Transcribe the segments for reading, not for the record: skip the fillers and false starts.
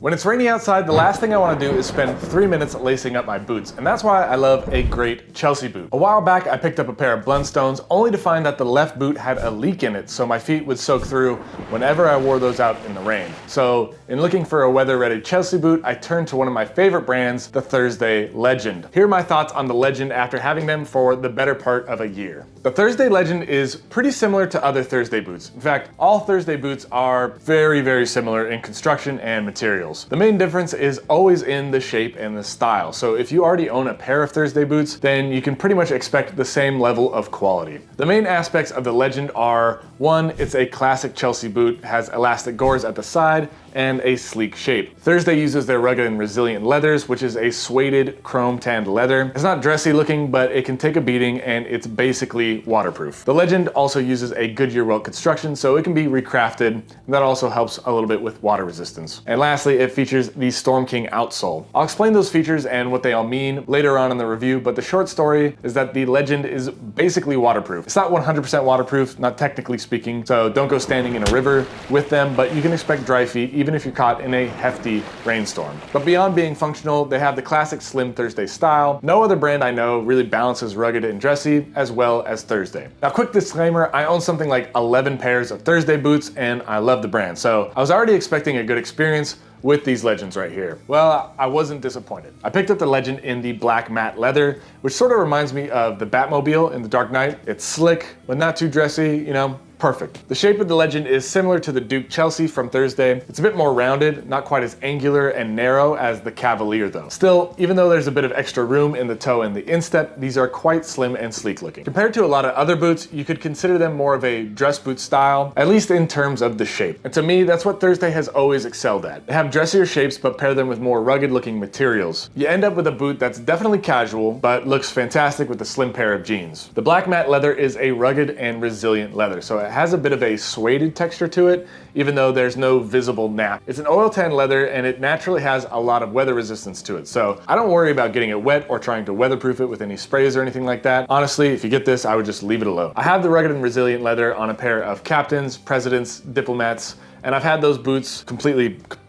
When it's rainy outside, the last thing I want to do is spend 3 minutes lacing up my boots, and that's why I love a great Chelsea boot. A while back, I picked up a pair of Blundstones, only to find that the left boot had a leak in it, so my feet would soak through whenever I wore those out in the rain. So, in looking for a weather-ready Chelsea boot, I turned to one of my favorite brands, the Thursday Legend. Here are my thoughts on the Legend after having them for the better part of a year. The Thursday Legend is pretty similar to other Thursday boots. In fact, all Thursday boots are very, very similar in construction and materials. The main difference is always in the shape and the style. So if you already own a pair of Thursday boots, then you can pretty much expect the same level of quality. The main aspects of the Legend are, one, it's a classic Chelsea boot, has elastic gores at the side, and a sleek shape. Thursday uses their rugged and resilient leathers, which is a suede chrome tanned leather. It's not dressy looking, but it can take a beating and it's basically waterproof. The Legend also uses a Goodyear welt construction, so it can be recrafted, and that also helps a little bit with water resistance. And lastly, it features the Storm King outsole. I'll explain those features and what they all mean later on in the review, but the short story is that the Legend is basically waterproof. It's not 100% waterproof, not technically speaking, so don't go standing in a river with them, but you can expect dry feet even if you're caught in a hefty rainstorm. But beyond being functional, they have the classic slim Thursday style. No other brand I know really balances rugged and dressy as well as Thursday. Now, quick disclaimer, I own something like 11 pairs of Thursday boots and I love the brand, so I was already expecting a good experience with these Legends right here. Well, I wasn't disappointed. I picked up the Legend in the black matte leather, which sort of reminds me of the Batmobile in The Dark Knight. It's slick, but not too dressy, you know, perfect. The shape of the Legend is similar to the Duke Chelsea from Thursday. It's a bit more rounded, not quite as angular and narrow as the Cavalier though. Still, even though there's a bit of extra room in the toe and the instep, these are quite slim and sleek looking. Compared to a lot of other boots, you could consider them more of a dress boot style, at least in terms of the shape. And to me, that's what Thursday has always excelled at. They have dressier shapes, but pair them with more rugged looking materials. You end up with a boot that's definitely casual, but looks fantastic with a slim pair of jeans. The black matte leather is a rugged and resilient leather, so it has a bit of a suede texture to it, even though there's no visible nap. It's an oil tan leather and it naturally has a lot of weather resistance to it, so I don't worry about getting it wet or trying to weatherproof it with any sprays or anything like that. Honestly, if you get this, I would just leave it alone. I have the rugged and resilient leather on a pair of captains, presidents, diplomats, and I've had those boots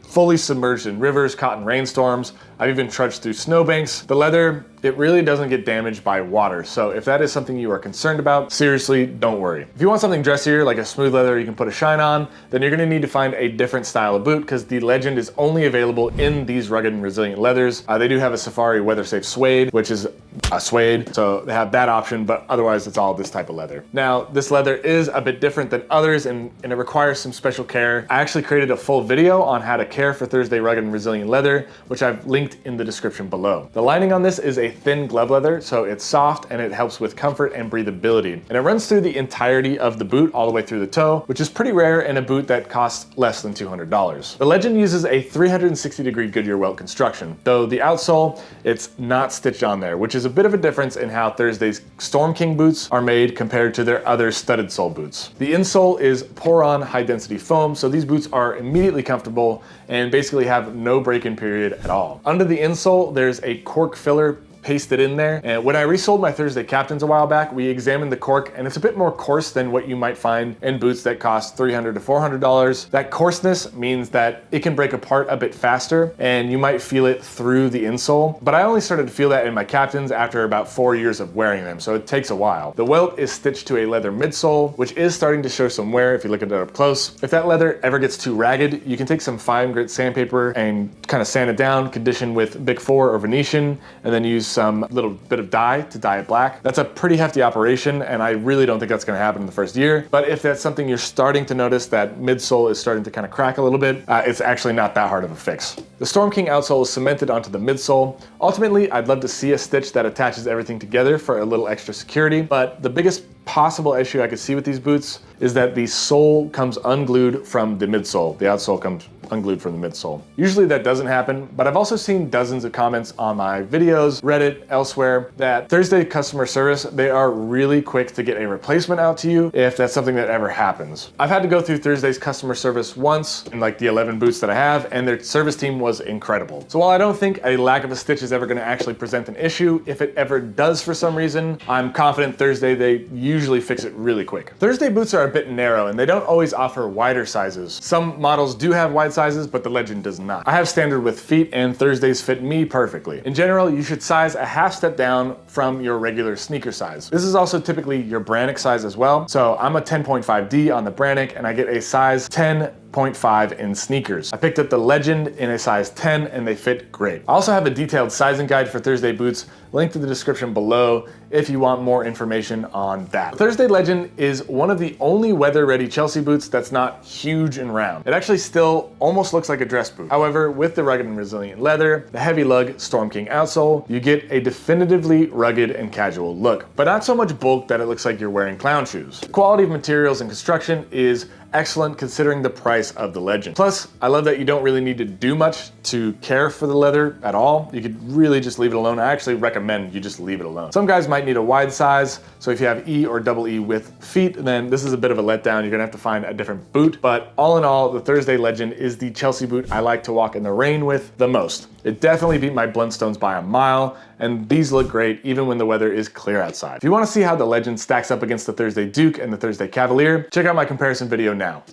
fully submerged in rivers, caught in rainstorms. I've even trudged through snowbanks. The leather, it really doesn't get damaged by water, so if that is something you are concerned about, seriously, don't worry. If you want something dressier, like a smooth leather you can put a shine on, then you're gonna need to find a different style of boot because the Legend is only available in these rugged and resilient leathers. They do have a Safari weather-safe suede, which is a suede, so they have that option, but otherwise it's all this type of leather. Now, this leather is a bit different than others and it requires some special care. I actually created a full video on how to care for Thursday rugged and resilient leather, which I've linked in the description below. The lining on this is a thin glove leather, so it's soft and it helps with comfort and breathability. And it runs through the entirety of the boot all the way through the toe, which is pretty rare in a boot that costs less than $200. The Legend uses a 360-degree Goodyear welt construction, though the outsole, it's not stitched on there, which is a bit of a difference in how Thursday's Storm King boots are made compared to their other studded sole boots. The insole is pour-on high-density foam, so these boots are immediately comfortable and basically have no break-in period at all. Under the insole, there's a cork filler pasted in there. And when I resold my Thursday Captains a while back, we examined the cork and it's a bit more coarse than what you might find in boots that cost $300 to $400. That coarseness means that it can break apart a bit faster and you might feel it through the insole. But I only started to feel that in my Captains after about 4 years of wearing them, so it takes a while. The welt is stitched to a leather midsole, which is starting to show some wear if you look at it up close. If that leather ever gets too ragged, you can take some fine grit sandpaper and kind of sand it down, condition with Bic 4 or Venetian, and then use some little bit of dye to dye it black. That's a pretty hefty operation and I really don't think that's gonna happen in the first year. But if that's something you're starting to notice that midsole is starting to kind of crack a little bit, it's actually not that hard of a fix. The Storm King outsole is cemented onto the midsole. Ultimately, I'd love to see a stitch that attaches everything together for a little extra security, but the biggest possible issue I could see with these boots is that the sole comes unglued from the midsole. The outsole comes unglued from the midsole. Usually that doesn't happen, but I've also seen dozens of comments on my videos, Reddit, elsewhere, that Thursday customer service, they are really quick to get a replacement out to you if that's something that ever happens. I've had to go through Thursday's customer service once in like the 11 boots that I have, and their service team was incredible. So while I don't think a lack of a stitch is ever gonna actually present an issue, if it ever does for some reason, I'm confident Thursday, they usually fix it really quick. Thursday boots are a bit narrow and they don't always offer wider sizes. Some models do have wide sizes, but the Legend does not. I have standard width feet and Thursdays fit me perfectly. In general, you should size a half step down from your regular sneaker size. This is also typically your Brannick size as well. So I'm a 10.5D on the Brannick and I get a size 10.5 in sneakers. I picked up the Legend in a size 10 and they fit great. I also have a detailed sizing guide for Thursday boots linked in the description below if you want more information on that. Thursday Legend is one of the only weather-ready Chelsea boots that's not huge and round. It actually still almost looks like a dress boot. However, with the rugged and resilient leather, the heavy lug Storm King outsole, you get a definitively rugged and casual look, but not so much bulk that it looks like you're wearing clown shoes. The quality of materials and construction is excellent considering the price of the Legend. Plus, I love that you don't really need to do much to care for the leather at all. You could really just leave it alone. I actually recommend you just leave it alone. Some guys might need a wide size, so if you have E or double E width feet, then this is a bit of a letdown. You're gonna have to find a different boot, but all in all, the Thursday Legend is the Chelsea boot I like to walk in the rain with the most. It definitely beat my Blundstones by a mile, and these look great even when the weather is clear outside. If you want to see how the Legend stacks up against the Thursday Duke and the Thursday Cavalier, check out my comparison video now.